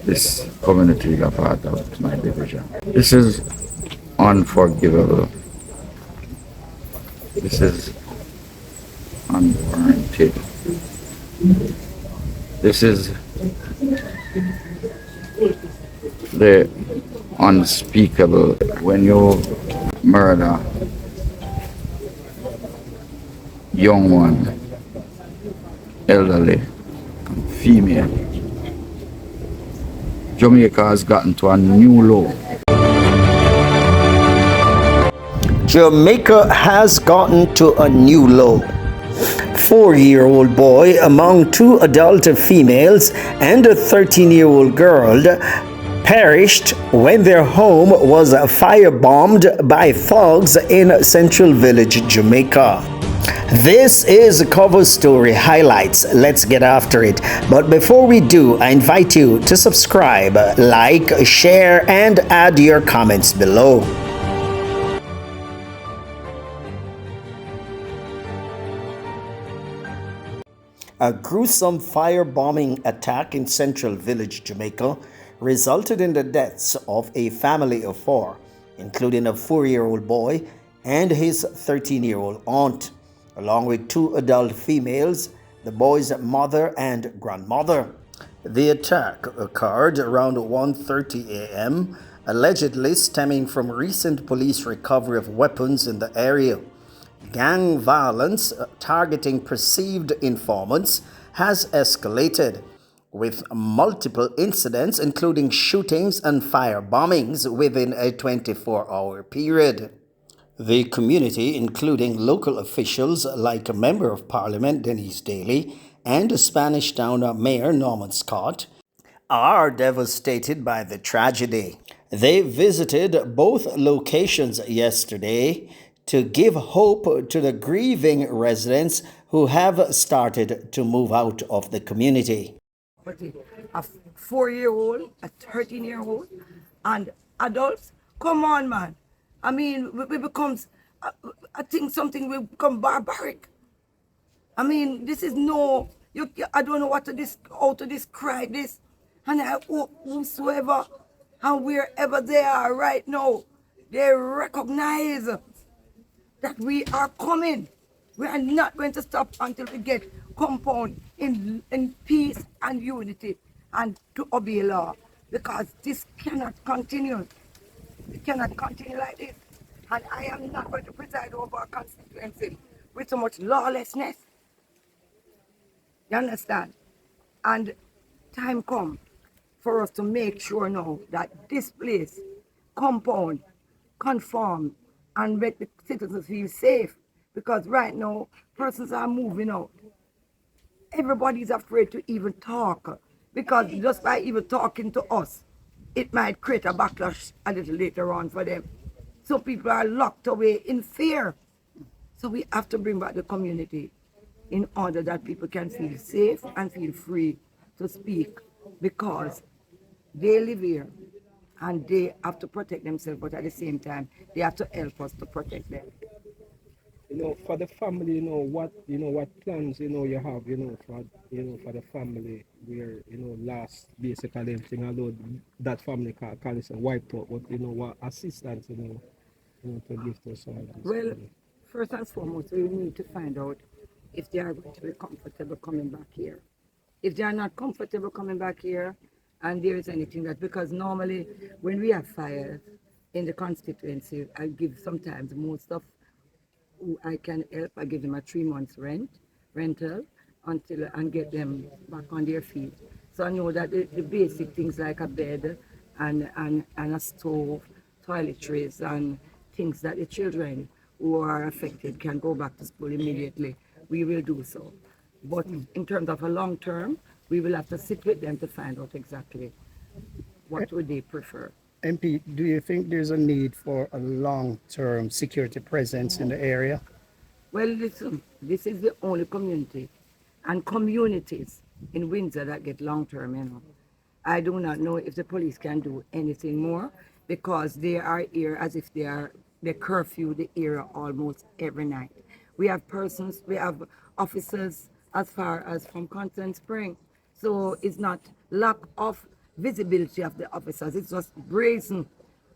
this community is a part of my division. This is unforgivable. This is unwarranted. This is the unspeakable. When you murder young one, elderly, female, Jamaica has gotten to a new low. Jamaica has gotten to a new low. 4-year-old boy among 2 adult females and a 13-year-old girl perished when their home was firebombed by thugs in Central Village, Jamaica. This is Cover Story Highlights. Let's get after it. But before we do, I invite you to subscribe, like, share, and add your comments below. A gruesome firebombing attack in Central Village, Jamaica, resulted in the deaths of a family of 4, including a 4-year-old boy and his 13-year-old aunt, along with 2 adult females, the boy's mother and grandmother. The attack occurred around 1:30 a.m., allegedly stemming from recent police recovery of weapons in the area. Gang violence targeting perceived informants has escalated, with multiple incidents including shootings and firebombings within a 24-hour period. The community, including local officials like a Member of Parliament Denise Daly and Spanish Town Mayor Norman Scott, are devastated by the tragedy. They visited both locations yesterday to give hope to the grieving residents who have started to move out of the community. A 4-year-old, a 13-year-old, and adults, come on, man. I mean, we becomes, I think something will become barbaric. I mean, this is I don't know how to describe this. And I hope whosoever and wherever they are right now, they recognize that we are coming. We are not going to stop until we get compound in peace and unity and to obey law, because this cannot continue. It cannot continue like this. And I am not going to preside over a constituency with so much lawlessness. You understand? And time come for us to make sure now that this place, compound, conform, and make the citizens feel safe. Because right now, persons are moving out. Everybody's afraid to even talk, because just by even talking to us, it might create a backlash a little later on for them. So people are locked away in fear. So we have to bring back the community in order that people can feel safe and feel free to speak, because they live here and they have to protect themselves, but at the same time, they have to help us to protect them. For the family, what plans, you have, for the family where, last basically everything, although that family can is wiped out, but, what assistance, to give to someone. Well, first and foremost, we need to find out if they are going to be comfortable coming back here. If they are not comfortable coming back here, and there is anything that, because normally when we have fires in the constituency, I give sometimes most of who I can help, I give them a 3 months rental and get them back on their feet. So I know that the basic things like a bed and a stove, toiletries, and things that the children who are affected can go back to school immediately, we will do so. But in terms of a long term, we will have to sit with them to find out exactly what would they prefer. MP, do you think there's a need for a long-term security presence in the area? Well, listen, this is the only community and communities in Windsor that get long-term, I do not know if the police can do anything more, because they are here as if they curfew the area almost every night. We have officers as far as from Constant Spring. So it's not lack of visibility of the officers. It's just brazen.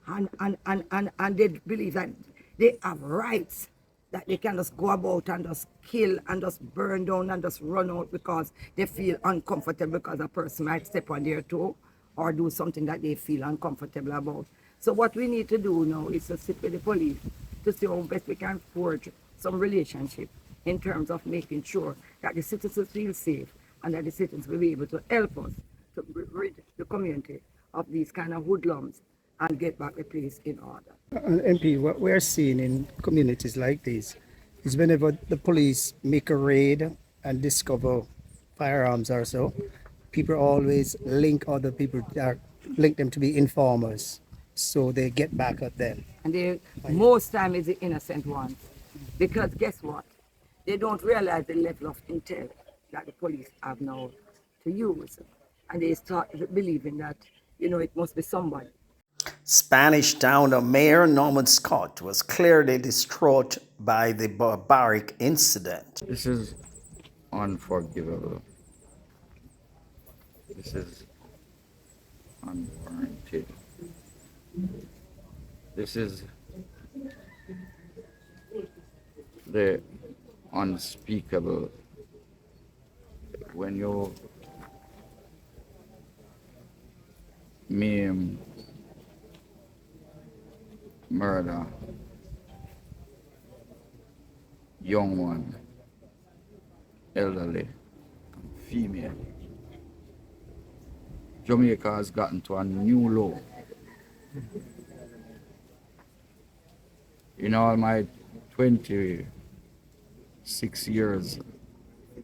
And they believe that they have rights, that they can just go about and just kill and just burn down and just run out because they feel uncomfortable because a person might step on their toe or do something that they feel uncomfortable about. So what we need to do now is to sit with the police to see how best we can forge some relationship in terms of making sure that the citizens feel safe and that the citizens will be able to help us to rid the community of these kind of hoodlums and get back the place in order. MP, what we're seeing in communities like this is whenever the police make a raid and discover firearms or so, people always link other people, link them to be informers, so they get back at them. And they, most time is the innocent ones. Because guess what? They don't realize the level of intel that the police have now to use. And they start believing that, it must be somebody. Spanish Town Mayor Norman Scott was clearly distraught by the Barbaric incident. This is unforgivable. This is unwarranted. This is the unspeakable. When you maim, murder, young one, elderly, female, Jamaica has gotten to a new low. In all my 26 years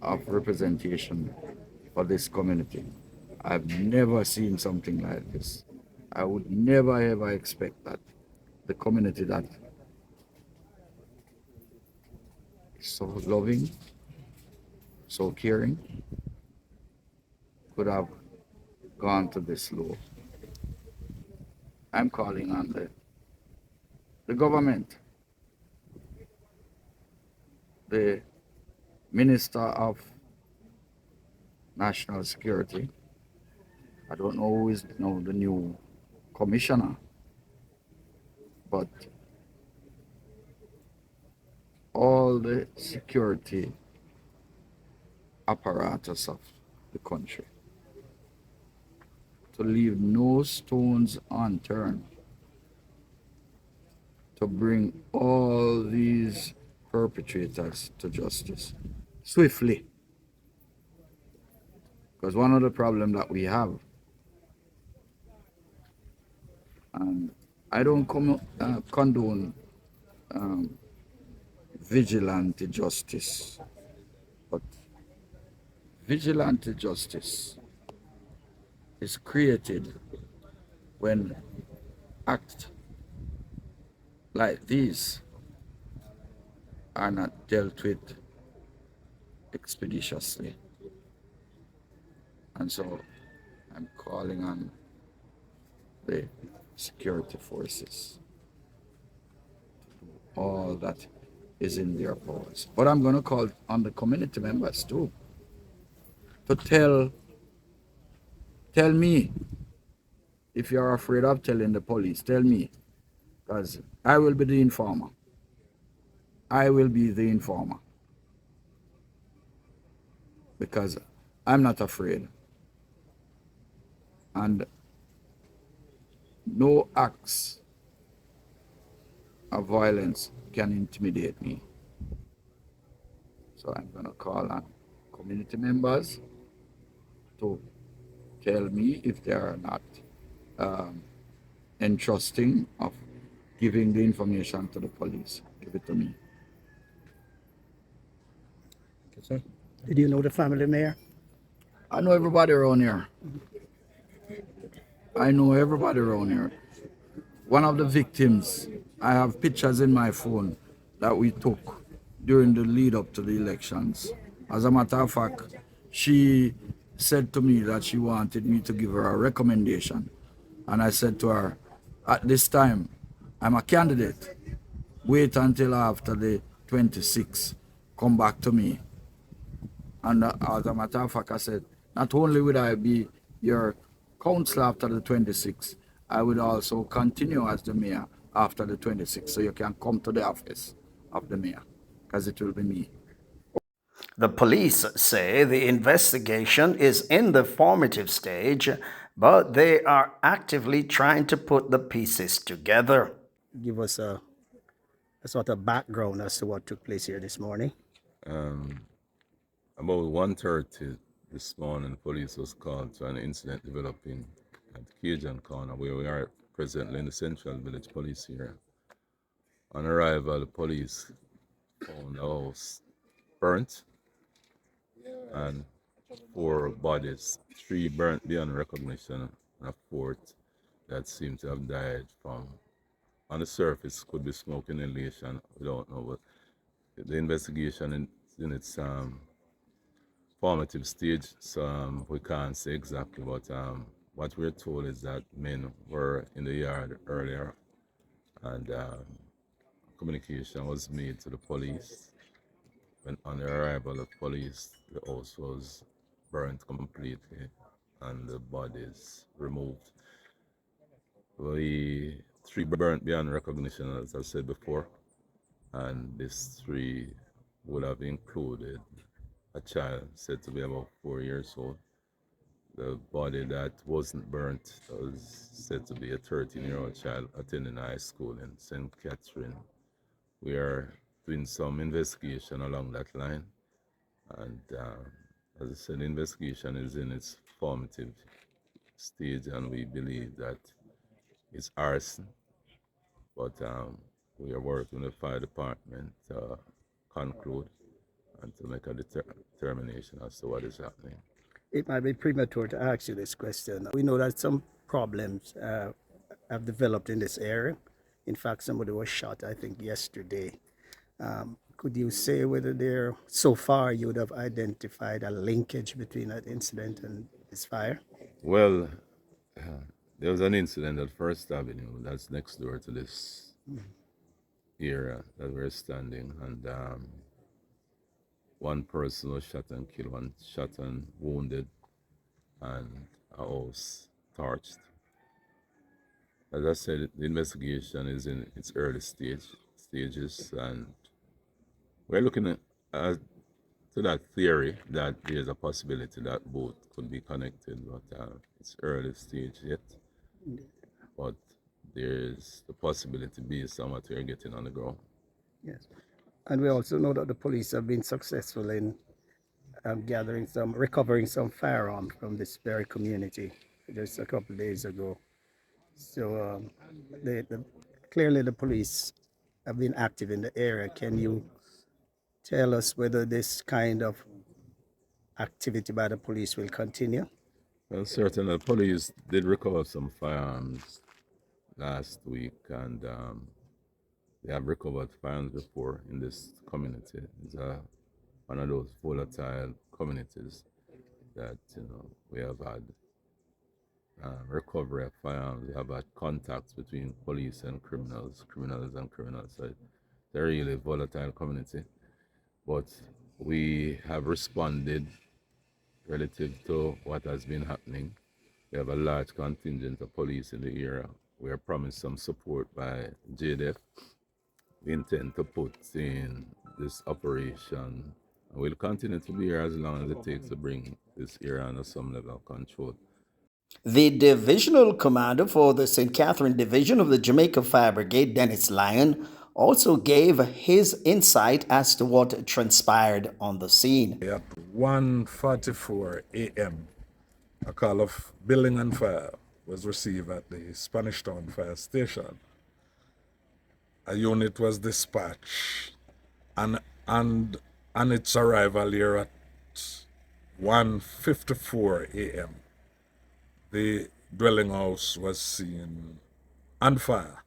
of representation for this community, I've never seen something like this. I would never ever expect that the community that is so loving, so caring, could have gone to this low. I'm calling on the government, the Minister of National Security. I don't know who is now the new commissioner, but all the security apparatus of the country to leave no stones unturned to bring all these perpetrators to justice swiftly. Because one of the problems that we have, and I don't condone vigilante justice, but vigilante justice is created when acts like these are not dealt with expeditiously. And so I'm calling on the security forces to do all that is in their powers. But I'm going to call on the community members too to tell me, if you're afraid of telling the police, tell me, because I will be the informer. I will be the informer, because I'm not afraid. And no acts of violence can intimidate me. So I'm going to call on community members to tell me if they are not entrusting of giving the information to the police. Give it to me. Okay, sir. Did you know the family, Mayor? I know everybody around here. I know everybody around here. One of the victims, I have pictures in my phone that we took during the lead up to the elections. As a matter of fact, she said to me that she wanted me to give her a recommendation. And I said to her, at this time, I'm a candidate. Wait until after the 26th. Come back to me. And as a matter of fact, I said, not only will I be your council after the 26th, I would also continue as the mayor after the 26th. So you can come to the office of the mayor, because it will be me. The police say the investigation is in the formative stage, but they are actively trying to put the pieces together. Give us a sort of background as to what took place here this morning. About 1:30 this morning, police was called to an incident developing at Cajun Corner, where we are presently in the Central Village Police here. On arrival, the police found the house burnt and 4 bodies, 3 burnt beyond recognition, and a 4th that seemed to have died from, on the surface, could be smoke inhalation. We don't know, but the investigation in its formative stage, so we can't say exactly, but what we're told is that men were in the yard earlier, and communication was made to the police. When on the arrival of police, the house was burnt completely and the bodies removed. We 3 burnt beyond recognition, as I said before, and these 3 would have included a child said to be about 4 years old. The body that wasn't burnt was said to be a 13-year-old child attending high school in St. Catherine. We are doing some investigation along that line, and as I said, the investigation is in its formative stage, and we believe that it's arson, but we are working with the fire department to conclude and to make a determination as to what is happening. It might be premature to ask you this question. We know that some problems have developed in this area. In fact, somebody was shot, I think, yesterday. Could you say whether there, so far, you would have identified a linkage between that incident and this fire? Well, there was an incident at First Avenue that's next door to this area that we're standing, and 1 person was shot and killed, 1 shot and wounded, and a house torched. As I said, the investigation is in its early stages, and we're looking at to that theory that there's a possibility that both could be connected, but it's early stage yet. But there's the possibility based on what we're getting on the ground. Yes. And we also know that the police have been successful in recovering some firearms from this very community just a couple of days ago. So clearly the police have been active in the area. Can you tell us whether this kind of activity by the police will continue? Well, certainly, the police did recover some firearms last week, and they have recovered firearms before in this community. It's one of those volatile communities that we have had recovery of firearms. We have had contacts between police and criminals and criminals. So it's a really volatile community. But we have responded relative to what has been happening. We have a large contingent of police in the area. We are promised some support by JDF. We intend to put in this operation. We'll continue to be here as long as it takes to bring this area under some level of control. The divisional commander for the St. Catherine Division of the Jamaica Fire Brigade, Dennis Lyon, also gave his insight as to what transpired on the scene. At 1:44 a.m., a call of building and fire was received at the Spanish Town Fire Station. A unit was dispatched, and on its arrival here at 1:54 a.m., the dwelling house was seen on fire.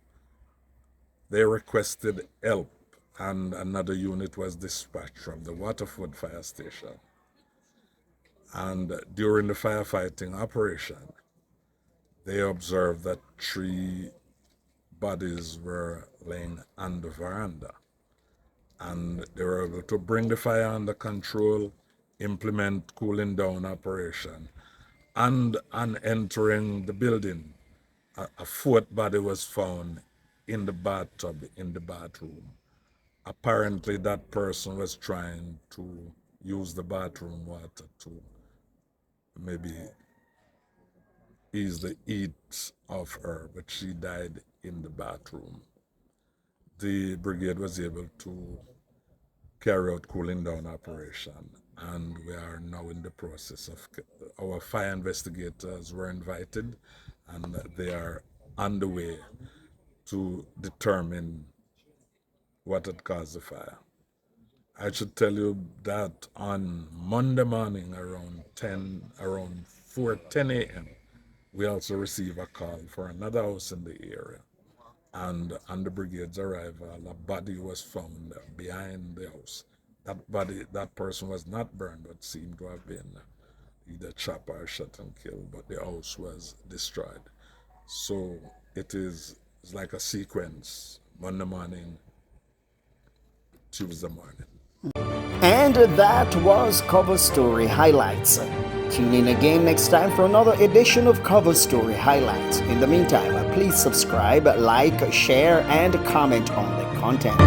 They requested help, and another unit was dispatched from the Waterford Fire Station. And during the firefighting operation, they observed that 3 bodies were laying on the veranda. And they were able to bring the fire under control, implement cooling down operation, and on entering the building, a fourth body was found in the bathtub in the bathroom. Apparently, that person was trying to use the bathroom water to maybe ease the heat of her, but she died in the bathroom. The brigade was able to carry out cooling down operation, and we are now in the process of, our fire investigators were invited, and they are on the way to determine what had caused the fire. I should tell you that on Monday morning around 10 a.m., we also received a call for another house in the area. And on the brigade's arrival, a body was found behind the house. That person was not burned, but seemed to have been either chopped or shot and killed, but the house was destroyed. So it's like a sequence, Monday morning, Tuesday morning. And that was Cover Story Highlights. Tune in again next time for another edition of Cover Story Highlights. In the meantime, please subscribe, like, share, and comment on the content.